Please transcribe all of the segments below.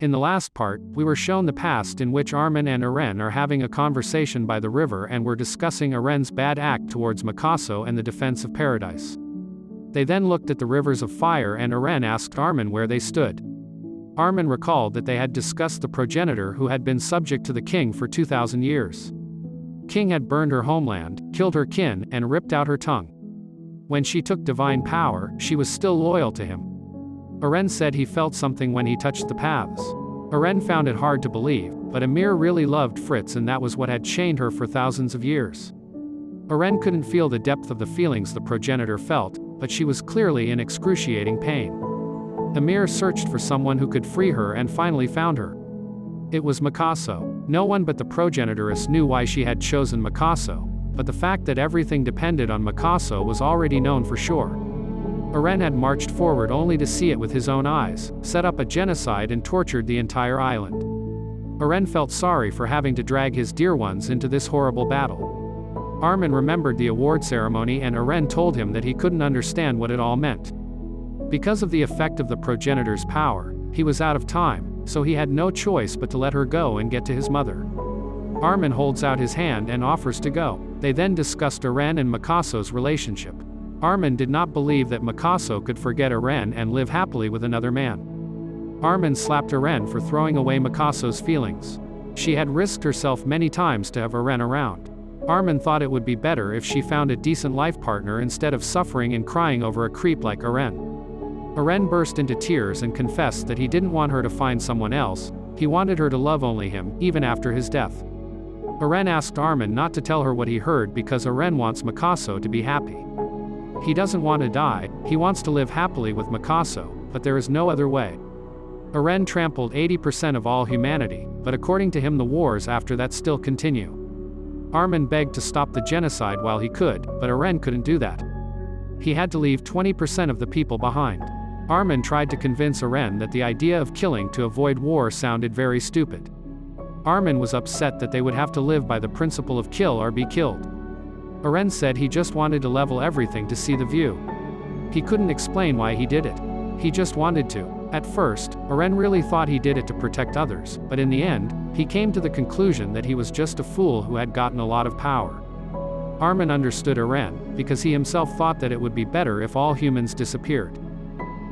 In the last part, we were shown the past in which Armin and Aren are having a conversation by the river and were discussing Aren's bad act towards Makaso and the defense of paradise. They then looked at the rivers of fire and Aren asked Armin where they stood. Armin recalled that they had discussed the progenitor who had been subject to the king for 2,000 years. King had burned her homeland, killed her kin, and ripped out her tongue. When she took divine power, she was still loyal to him. Aren said he felt something when he touched the paths. Aren found it hard to believe, but Amir really loved Fritz and that was what had chained her for thousands of years. Aren couldn't feel the depth of the feelings the progenitor felt, but she was clearly in excruciating pain. Amir searched for someone who could free her and finally found her. It was Makaso. No one but the progenitoress knew why she had chosen Makaso, but the fact that everything depended on Makaso was already known for sure. Aren had marched forward only to see it with his own eyes, set up a genocide and tortured the entire island. Aren felt sorry for having to drag his dear ones into this horrible battle. Armin remembered the award ceremony and Aren told him that he couldn't understand what it all meant. Because of the effect of the progenitor's power, he was out of time, so he had no choice but to let her go and get to his mother. Armin holds out his hand and offers to go. They then discussed Aren and Makaso's relationship. Armin did not believe that Makaso could forget Aren and live happily with another man. Armin slapped Aren for throwing away Makaso's feelings. She had risked herself many times to have Aren around. Armin thought it would be better if she found a decent life partner instead of suffering and crying over a creep like Aren. Aren burst into tears and confessed that he didn't want her to find someone else, he wanted her to love only him, even after his death. Aren asked Armin not to tell her what he heard because Aren wants Makaso to be happy. He doesn't want to die, he wants to live happily with Makaso, but there is no other way. Aren trampled 80% of all humanity, but according to him the wars after that still continue. Armin begged to stop the genocide while he could, but Aren couldn't do that. He had to leave 20% of the people behind. Armin tried to convince Aren that the idea of killing to avoid war sounded very stupid. Armin was upset that they would have to live by the principle of kill or be killed. Aren said he just wanted to level everything to see the view. He couldn't explain why he did it. He just wanted to. At first, Aren really thought he did it to protect others, but in the end, he came to the conclusion that he was just a fool who had gotten a lot of power. Armin understood Aren, because he himself thought that it would be better if all humans disappeared.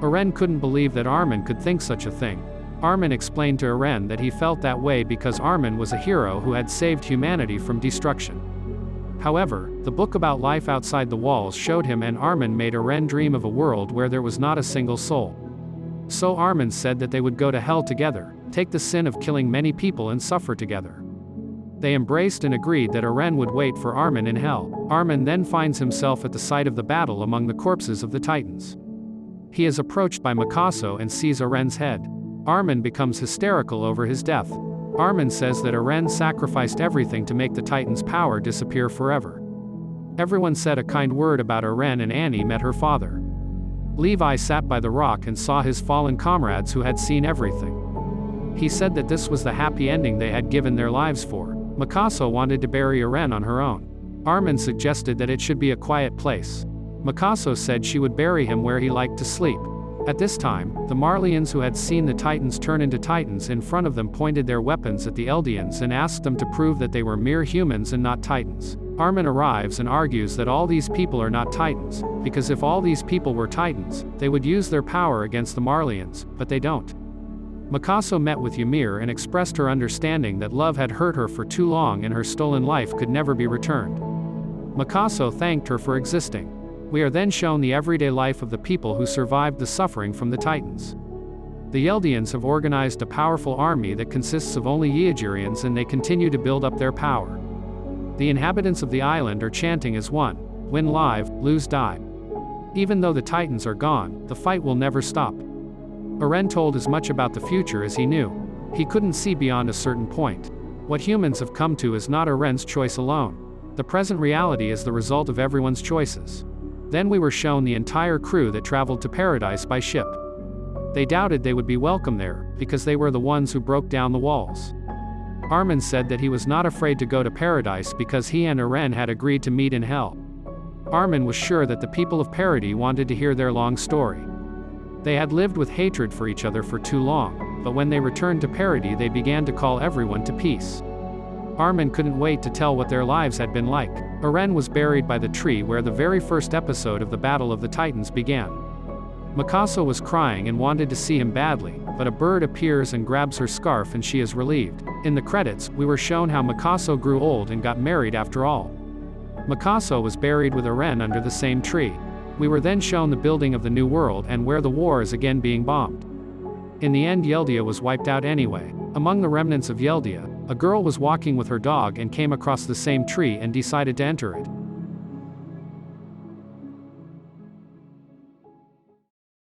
Aren couldn't believe that Armin could think such a thing. Armin explained to Aren that he felt that way because Armin was a hero who had saved humanity from destruction. However, the book about life outside the walls showed him and Armin made Aren dream of a world where there was not a single soul. So Armin said that they would go to hell together, take the sin of killing many people and suffer together. They embraced and agreed that Aren would wait for Armin in hell. Armin then finds himself at the site of the battle among the corpses of the Titans. He is approached by Makaso and sees Aren's head. Armin becomes hysterical over his death. Armin says that Aren sacrificed everything to make the Titans' power disappear forever. Everyone said a kind word about Aren and Annie met her father. Levi sat by the rock and saw his fallen comrades who had seen everything. He said that this was the happy ending they had given their lives for. Makaso wanted to bury Aren on her own. Armin suggested that it should be a quiet place. Makaso said she would bury him where he liked to sleep. At this time, the Marleyans who had seen the Titans turn into Titans in front of them pointed their weapons at the Eldians and asked them to prove that they were mere humans and not Titans. Armin arrives and argues that all these people are not Titans, because if all these people were Titans, they would use their power against the Marleyans, but they don't. Makaso met with Ymir and expressed her understanding that love had hurt her for too long and her stolen life could never be returned. Makaso thanked her for existing. We are then shown the everyday life of the people who survived the suffering from the Titans. The Eldians have organized a powerful army that consists of only Yeogirians and they continue to build up their power. The inhabitants of the island are chanting as one: win live, lose die. Even though the Titans are gone, the fight will never stop. Aren told as much about the future as he knew. He couldn't see beyond a certain point. What humans have come to is not Aren's choice alone. The present reality is the result of everyone's choices. Then we were shown the entire crew that traveled to paradise by ship. They doubted they would be welcome there, because they were the ones who broke down the walls. Armin said that he was not afraid to go to paradise because he and Aren had agreed to meet in hell. Armin was sure that the people of Paradis wanted to hear their long story. They had lived with hatred for each other for too long. but when they returned to parody they began to call everyone to peace. Armin couldn't wait to tell what their lives had been like. Eren was buried by the tree where the very first episode of the Battle of the Titans began. Mikasa was crying and wanted to see him badly, but a bird appears and grabs her scarf and she is relieved. In the credits, we were shown how Mikasa grew old and got married after all. Mikasa was buried with Eren under the same tree. We were then shown the building of the new world and where the war is again being bombed. In the end Yeldia was wiped out anyway. Among the remnants of Yeldia, a girl was walking with her dog and came across the same tree and decided to enter it.